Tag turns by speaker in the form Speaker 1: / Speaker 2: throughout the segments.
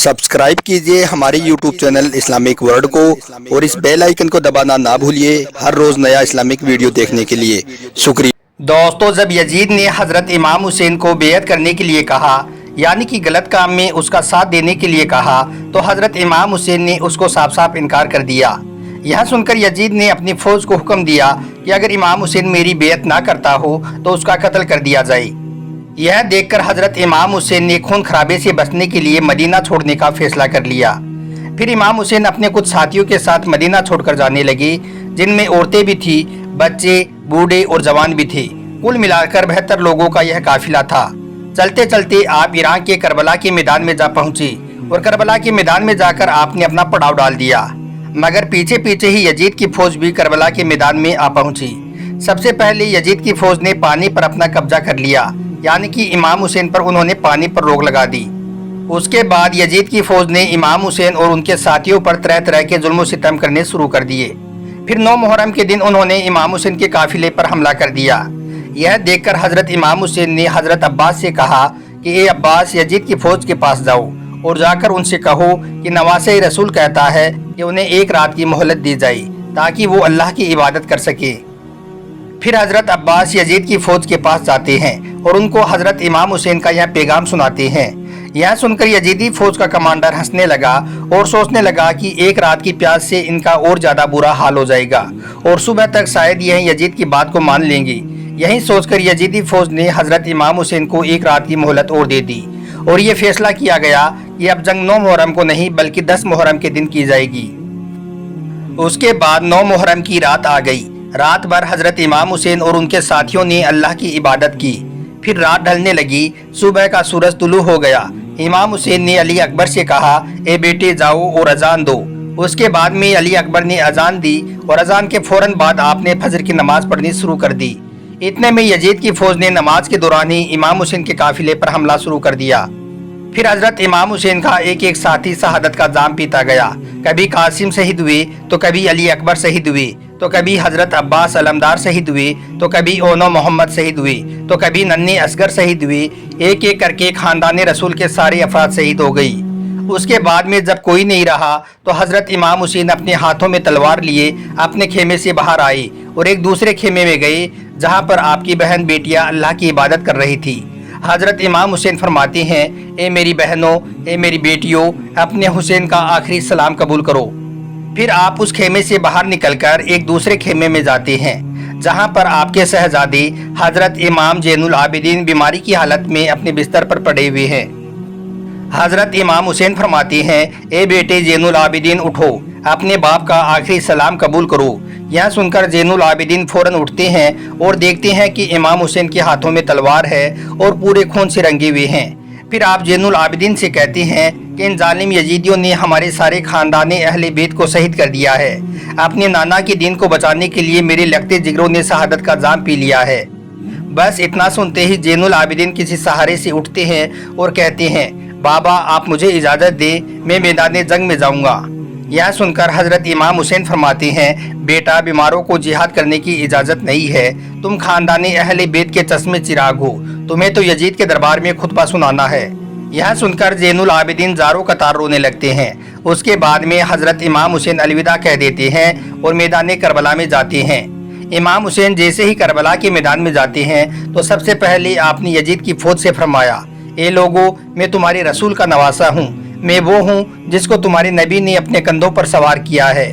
Speaker 1: Subscribe कीजिए हमारे YouTube channel Islamic world को और इस बेल आइकन को दबाना ना भूलिए हर रोज नया इस्लामिक वीडियो देखने के लिए। शुक्रिया।
Speaker 2: दोस्तों, जब यजीद ने हज़रत इमाम हुसैन को बेअत करने के लिए कहा, यानी कि गलत काम में उसका साथ देने के लिए कहा, तो हज़रत इमाम हुसैन ने उसको साफ साफ इनकार कर दिया। यह सुनकर यजीद ने अपनी फ़ौज को हुक्म दिया कि अगर इमाम हुसैन मेरी बेअत ना करता हो तो उसका कत्ल कर दिया जाए। यह देखकर हज़रत इमाम हुसैन ने खून खराबे से बचने के लिए मदीना छोड़ने का फैसला कर लिया। फिर इमाम हुसैन अपने कुछ साथियों के साथ मदीना छोड़कर जाने लगे, जिनमें औरतें भी थी, बच्चे, बूढ़े और जवान भी थे। कुल मिलाकर 72 लोगों का यह काफिला था। चलते चलते आप ईरान के करबला के मैदान में जा पहुंचे और करबला के मैदान में जाकर आपने अपना पड़ाव डाल दिया। मगर पीछे पीछे ही यजीद की फौज भी करबला के मैदान में आ पहुंची। सबसे पहले यजीद की फौज ने पानी पर अपना कब्जा कर लिया, यानी कि इमाम हुसैन पर उन्होंने पानी पर रोक लगा दी। उसके बाद यजीद की फौज ने इमाम हुसैन और उनके साथियों पर तरह तरह के जुल्म सितम करने शुरू कर दिए। फिर 9 मुहर्रम के दिन उन्होंने इमाम हुसैन के काफिले पर हमला कर दिया। यह देखकर हजरत इमाम हुसैन ने हजरत अब्बास से कहा कि ए अब्बास, यजीद की फौज के पास जाओ और जाकर उनसे कहो कि नवासे रसूल कहता है कि उन्हें 1 रात की मोहलत दी जाए ताकि वो अल्लाह की इबादत कर सके। फिर हजरत अब्बास यजीद की फौज के पास जाते हैं और उनको हजरत इमाम हुसैन का यह पैगाम सुनाते हैं। यह सुनकर यजीदी फौज का कमांडर हंसने लगा और सोचने लगा कि 1 रात की प्यास से इनका और ज्यादा बुरा हाल हो जाएगा और सुबह तक शायद यह यजीद की बात को मान लेंगे। यही सोचकर यजीदी फौज ने हजरत इमाम हुसैन को 1 रात की मोहलत और दे दी और ये फैसला किया गया कि अब जंग 9 मुहर्रम को नहीं बल्कि 10 मुहर्रम के दिन की जाएगी। उसके बाद 9 मुहर्रम की रात आ गई। रात भर हजरत इमाम हुसैन और उनके साथियों ने अल्लाह की इबादत की। फिर रात ढलने लगी, सुबह का सूरज तुलू हो गया। इमाम हुसैन ने अली अकबर से कहा, ए बेटे जाओ और अजान दो। उसके बाद में अली अकबर ने अजान दी और अजान के फौरन बाद आपने फजर की नमाज पढ़नी शुरू कर दी। इतने में यजीद की फौज ने नमाज के दौरान ही इमाम हुसैन के काफिले पर हमला शुरू कर दिया। फिर हजरत इमाम हुसैन का एक एक साथी शहादत का जाम पीता गया। कभी कासिम शहीद हुए तो कभी अली अकबर शहीद हुए तो कभी हजरत अब्बास अलमदार शहीद हुए तो कभी ओनो मोहम्मद शहीद हुए तो कभी नन्हे असगर शहीद हुए। एक एक करके खानदान रसूल के सारे अफराद शहीद हो गई। उसके बाद में जब कोई नहीं रहा तो हजरत इमाम हुसैन अपने हाथों में तलवार लिए अपने खेमे से बाहर आए और एक दूसरे खेमे में गए जहाँ पर आपकी बहन बेटियाँ अल्लाह की इबादत कर रही थी। हजरत इमाम हुसैन फरमाते हैं, ए मेरी बहनों, ए मेरी बेटियों, अपने हुसैन का आखिरी सलाम कबूल करो। फिर आप उस खेमे से बाहर निकलकर एक दूसरे खेमे में जाते हैं जहां पर आपके शहजादे हजरत इमाम जैनुल आबिदीन बीमारी की हालत में अपने बिस्तर पर पड़े हुए हैं। हजरत इमाम हुसैन फरमाते हैं, ए बेटे जैनुल आबिदीन उठो, अपने बाप का आखिरी सलाम कबूल करो। यह सुनकर जैनुल आबिदीन फौरन उठते हैं और देखते हैं कि इमाम हुसैन के हाथों में तलवार है और पूरे खून से रंगे हुए हैं। फिर आप जैनुल आबिदीन से कहते हैं कि इन जालिम यजीदियों ने हमारे सारे खानदान अहले बैत को शहीद कर दिया है। अपने नाना के दीन को बचाने के लिए मेरे लगते जिगरों ने शहादत का जाम पी लिया है। बस इतना सुनते ही जैनुल आबिदीन किसी सहारे से उठते हैं और कहते हैं, बाबा आप मुझे इजाज़त दे, मैं मैदान जंग में जाऊंगा। यह सुनकर हजरत इमाम हुसैन फरमाते हैं, बेटा बीमारों को जिहाद करने की इजाज़त नहीं है, तुम खानदान अहले बैत के चश्मे चिराग हो, तुम्हें तो यजीद के दरबार में खुतबा सुनाना है। यह सुनकर जैनुल आबिदीन ज़ारो कतार रोने लगते हैं। उसके बाद में हजरत इमाम हुसैन अलविदा कह देते हैं और मैदान करबला में जाते हैं। इमाम हुसैन जैसे ही करबला के मैदान में जाते हैं तो सबसे पहले आपने यजीद की फौज से फरमाया, ए लोगो, मैं तुम्हारे रसूल का नवासा हूँ, मैं वो हूँ जिसको तुम्हारे नबी ने अपने कंधों पर सवार किया है।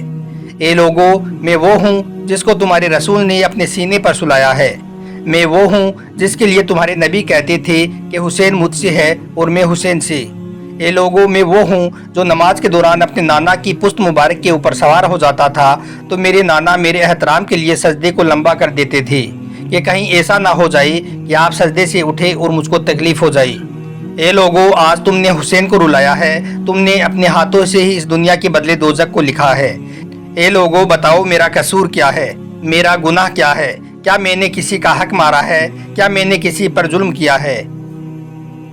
Speaker 2: ए लोगो, मैं वो हूँ जिसको तुम्हारे रसूल ने अपने सीने पर सुलाया है। मैं वो हूँ जिसके लिए तुम्हारे नबी कहते थे कि हुसैन मुझसे है और मैं हुसैन से। ए लोगो, मैं वो हूँ जो नमाज के दौरान अपने नाना की पुश्त मुबारक के ऊपर सवार हो जाता था तो मेरे नाना मेरे एहतराम के लिए सजदे को लंबा कर देते थे कि कहीं ऐसा ना हो जाए कि आप सजदे से उठे और मुझको तकलीफ हो जाए। ए लोगो, आज तुमने हुसैन को रुलाया है, तुमने अपने हाथों से ही इस दुनिया के बदले दोजख को लिखा है। ए लोगो, बताओ मेरा कसूर क्या है, मेरा गुनाह क्या है? क्या मैंने किसी का हक मारा है? क्या मैंने किसी पर जुल्म किया है?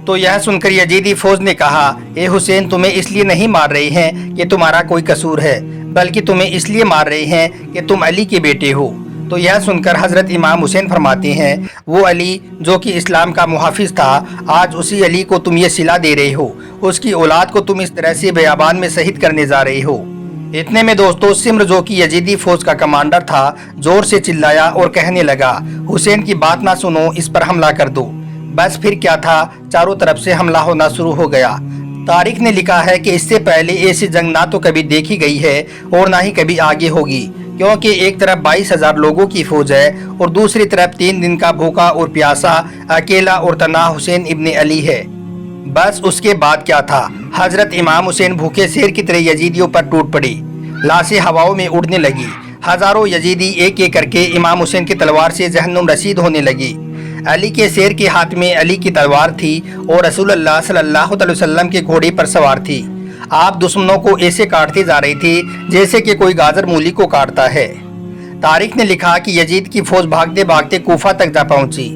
Speaker 2: तो यह सुनकर यजीदी फौज ने कहा, ए हुसैन, तुम्हें इसलिए नहीं मार रहे हैं कि तुम्हारा कोई कसूर है, बल्कि तुम्हें इसलिए मार रहे हैं कि तुम अली के बेटे हो। تو यह सुनकर हज़रत इमाम हुसैन फरमाते हैं, वो अली जो कि इस्लाम का मुहाफिज था, आज उसी अली को तुम ये सिला दे रहे हो, उसकी औलाद को तुम इस तरह से बेयाबान में शहीद करने जा रहे हो। इतने में दोस्तों सिम्र जो कि यजीदी फौज का कमांडर था जोर से चिल्लाया और कहने लगा, हुसैन की बात ना सुनो, इस पर हमला कर दो। बस फिर क्या था, चारों तरफ से हमला होना शुरू हो गया। तारीख ने लिखा है कि इससे पहले ऐसी जंग ना तो कभी देखी गई है और ना ही कभी आगे होगी, क्योंकि एक तरफ 22,000 लोगों की फौज है और दूसरी तरफ 3 दिन का भूखा और प्यासा अकेला और तन्हा हुसैन इब्ने अली है। बस उसके बाद क्या था, हजरत इमाम हुसैन भूखे शेर की तरह यजीदियों पर टूट पड़े। लाशें हवाओं में उड़ने लगी। हजारों यजीदी एक एक करके इमाम हुसैन की तलवार से जहन्नुम रसीद होने लगी। अली के शेर के हाथ में अली की तलवार थी और रसूलुल्लाह सल्लल्लाहु अलैहि वसल्लम के घोड़े पर सवार थी। आप दुश्मनों को ऐसे काटते जा रहे थे जैसे कि कोई गाजर मूली को काटता है। तारीख ने लिखा कि यजीद की फौज भागते भागते कूफा तक जा पहुंची।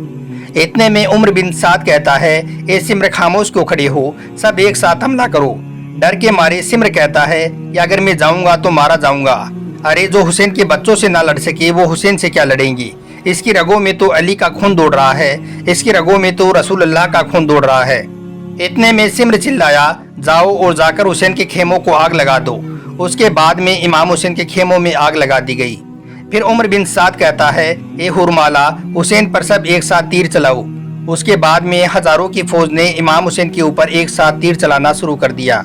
Speaker 2: इतने में उम्र बिन साद कहता है, ए सिम्र खामोश क्यों खड़े हो, सब एक साथ हमला करो। डर के मारे सिम्र कहता है कि अगर मैं जाऊंगा तो मारा जाऊंगा। अरे जो हुसैन के बच्चों से ना लड़ सके वो हुसैन से क्या लड़ेंगी। इसकी रगों में तो अली का खून दौड़ रहा है, इसकी रगों में तो रसूलुल्लाह का खून दौड़ रहा है। इतने में सिम्र चिल्लाया, जाओ और जाकर हुसैन के खेमों को आग लगा दो। उसके बाद में इमाम हुसैन के खेमों में आग लगा दी गई। फिर उमर बिन साद कहता है, ए हुरमाला, हुसैन पर सब एक साथ तीर चलाओ। उसके बाद में हजारों की फौज ने इमाम हुसैन के ऊपर एक साथ तीर चलाना शुरू कर दिया।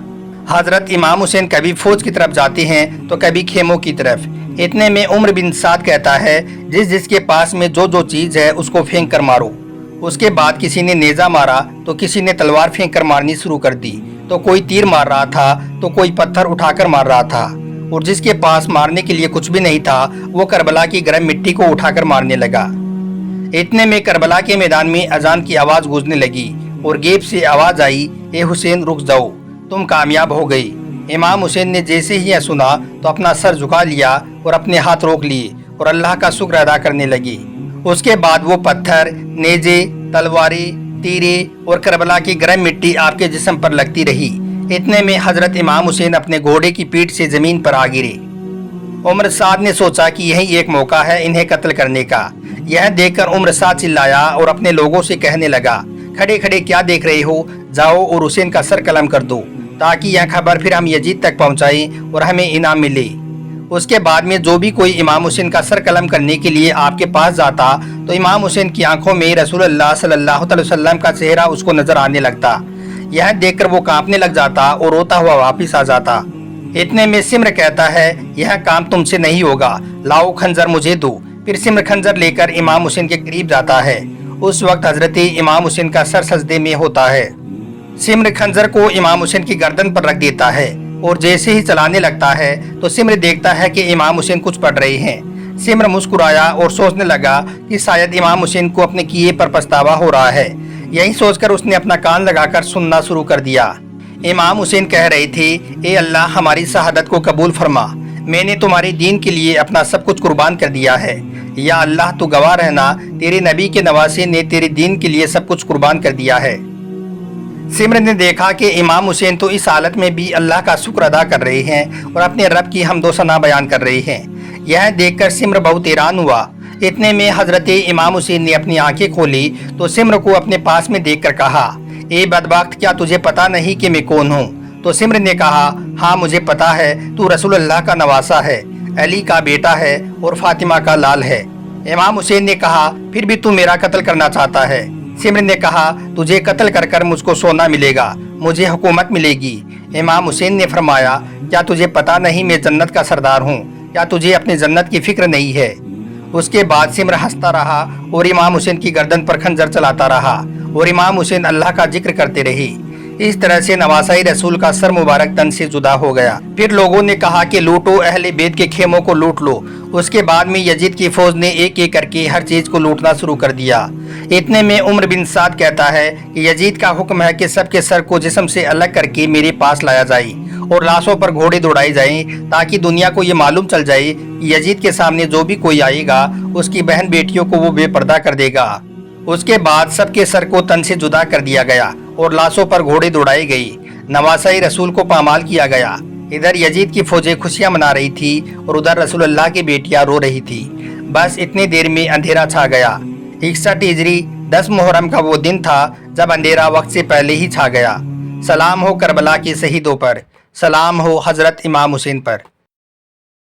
Speaker 2: हजरत इमाम हुसैन कभी फौज की तरफ जाते हैं तो कभी खेमों की तरफ। इतने में उमर बिन साद कहता है, जिस जिसके पास में जो जो चीज है उसको फेंक कर मारो। उसके बाद किसी ने नेजा मारा तो किसी ने तलवार फेंक कर मारनी शुरू कर दी। तो कोई तीर मार रहा था तो कोई पत्थर उठाकर मार रहा था, और जिसके पास मारने के लिए कुछ भी नहीं था वो करबला की गर्म मिट्टी को उठाकर मारने लगा। इतने में करबला के मैदान में अजान की आवाज गूंजने लगी और गेब से आवाज आई, ए हुसैन रुक जाओ, तुम कामयाब हो गई। इमाम हुसैन ने जैसे ही यह सुना तो अपना सर झुका लिया और अपने हाथ रोक लिए और अल्लाह का शुक्र अदा करने लगी। उसके बाद वो पत्थर, नेजे, तलवारें, तीरे और करबला की गर्म मिट्टी आपके जिस्म पर लगती रही। इतने में हजरत इमाम हुसैन अपने घोड़े की पीठ से जमीन पर आ गिरे। उमर साद ने सोचा कि यही एक मौका है इन्हें कत्ल करने का। यह देखकर उमर साद चिल्लाया और अपने लोगों से कहने लगा, खड़े खड़े क्या देख रहे हो, जाओ और हुसैन का सर कलम कर दो, ताकि यह खबर फिर हम यजीद तक पहुंचाएं और हमें इनाम मिले। उसके बाद में जो भी कोई इमाम हुसैन का सर कलम करने के लिए आपके पास जाता तो इमाम हुसैन की आंखों में रसूलुल्लाह सल्लल्लाहु अलैहि वसल्लम का चेहरा उसको नजर आने लगता। यह देखकर वो कांपने लग जाता और रोता हुआ वापिस आ जाता। इतने में सिम्र कहता है, यह काम तुमसे नहीं होगा, लाओ खंजर मुझे दो। फिर सिम्र खंजर लेकर इमाम हुसैन के करीब जाता है। उस वक्त हजरत इमाम हुसैन का सर सजदे में होता है। सिम्र खंजर को इमाम हुसैन की गर्दन पर रख देता है और जैसे ही चलाने लगता है तो सिम्र देखता है कि इमाम हुसैन कुछ पढ़ रहे हैं। सिम्र मुस्कुराया और सोचने लगा कि शायद इमाम हुसैन को अपने किए पर पछतावा हो रहा है। यही सोचकर उसने अपना कान लगाकर सुनना शुरू कर दिया। इमाम हुसैन कह रहे थे, ए अल्लाह हमारी शहादत को कबूल फरमा, मैंने तुम्हारे दीन के लिए अपना सब कुछ कुर्बान कर दिया है। या अल्लाह तू गवाह रहना, तेरे नबी के नवासे ने तेरे दीन के लिए सब कुछ कुर्बान कर दिया है। सिम्र ने देखा कि इमाम हुसैन तो इस हालत में भी अल्लाह का शुक्र अदा कर रहे हैं और अपने रब की हमदो सना बयान कर रहे हैं। यह देखकर सिम्र बहुत हैरान हुआ। इतने में हजरत इमाम हुसैन ने अपनी आंखें खोली तो सिम्र को अपने पास में देखकर कहा, ए बदबख्त, क्या तुझे पता नहीं कि मैं कौन हूँ? तो सिम्र ने कहा, हाँ मुझे पता है, तू रसूलुल्लाह का नवासा है, अली का बेटा है और फातिमा का लाल है। इमाम हुसैन ने कहा, फिर भी तू मेरा कत्ल करना चाहता है? सिम्र ने कहा, तुझे कत्ल कर कर मुझको सोना मिलेगा, मुझे हुकूमत मिलेगी। इमाम हुसैन ने फरमाया, क्या तुझे पता नहीं मैं जन्नत का सरदार हूँ? क्या तुझे अपनी जन्नत की फिक्र नहीं है? उसके बाद सिम्र हंसता रहा और इमाम हुसैन की गर्दन पर खंजर चलाता रहा और इमाम हुसैन अल्लाह का जिक्र करते रहे। इस तरह से नवासाई रसूल का सर मुबारक तन से जुदा हो गया। फिर लोगों ने कहा कि लूटो, अहले बैत के खेमों को लूट लो। उसके बाद में यजीद की फौज ने एक एक करके हर चीज को लूटना शुरू कर दिया। इतने में उमर बिन साद कहता है कि यजीद का हुक्म है कि सबके सर को जिस्म से अलग करके मेरे पास लाया जाए और लाशों पर घोड़े दौड़ाए जाएं, ताकि दुनिया को ये मालूम चल जाए कि यजीद के सामने जो भी कोई आएगा उसकी बहन बेटियों को वो बेपर्दा कर देगा। उसके बाद सबके सर को तन से जुदा कर दिया गया और लाशों पर घोड़े दौड़ाई गई। नवासाई रसूल को पामाल किया गया। इधर यजीद की फौजें खुशियां मना रही थी और उधर रसूलुल्लाह की बेटियां रो रही थी। बस इतनी देर में अंधेरा छा गया। 61 हिजरी 10 मुहर्रम का वो दिन था जब अंधेरा वक्त से पहले ही छा गया। सलाम हो करबला के शहीदों पर, सलाम हो हज़रत इमाम हुसैन पर।